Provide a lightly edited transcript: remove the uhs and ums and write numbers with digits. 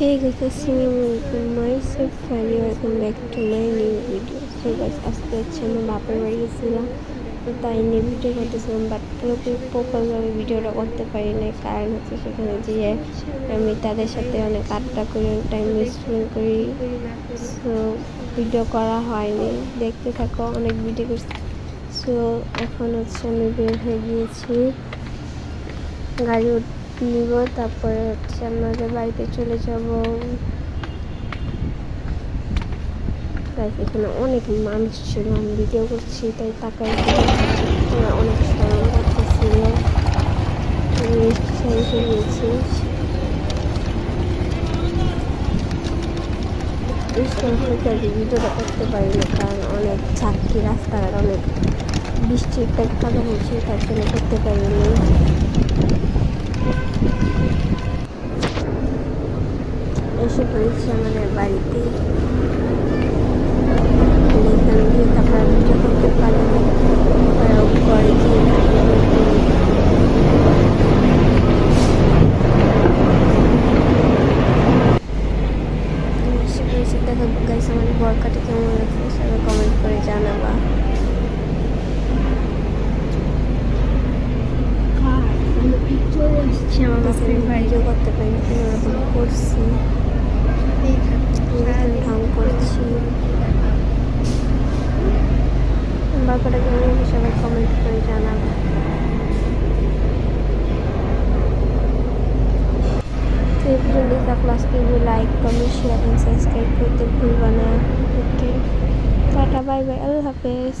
Hey guys, assalamualaikum. Myself Fanny, welcome back to my new video. So guys, আজকে হচ্ছে আমি বাপের বাড়ি গেছিলাম, তো তাই নিয়ে ভিডিও করতেছিলাম, বাট পুরোপুরি প্রপারভাবে ভিডিওটা করতে পারি নাই। কারণ হচ্ছে সেখানে যেয়ে আমি তাদের সাথে অনেক আড্ডা করি, অনেক টাইম স্পেন্ড করি, সো ভিডিও করা হয়নি। দেখতে থাকো, অনেক ভিডিও করছি। সো এখন হচ্ছে আমি বের হয়ে গিয়েছি, গাড়ি নিব, তারপরে হচ্ছে আমাদের বাড়িতে চলে যাব। এখানে অনেক মানুষ ছিল, আমি ভিডিও করছি তাই তাকাই অনেক স্মরণ করতেছিল। আমি এসে গিয়েছি, ভিডিওটা করতে পারিনি কারণ অনেক ছাত্রী, রাস্তাঘাট অনেক বৃষ্টির প্রেক্ষাপট হচ্ছে, তার জন্য করতে পারিনি। এসে পড়েছি আমাদের বাড়িতে, এখানে গিয়ে তারপর ভিডিও করতে পারিনি, ঘরে গিয়ে এসে পড়েছি। দেখো গাইস, আমার বরকাটা কেমন লাগছে সবাই কমেন্ট করে জানাবা। ভিডিও করতে পারিনি, কোনোরকম করছি, ঢং করছি। বারকাটা কেমন লাগছে সবাই কমেন্ট করে জানাবে। তো এই ভিডিওটি থাকলে আজকে লাইক, কমেন্ট, শেয়ার এবং সাবস্ক্রাইব করতে ভুলবা না। ওকে, টাটা, বাই বাই, আল্লাহ হাফেজ।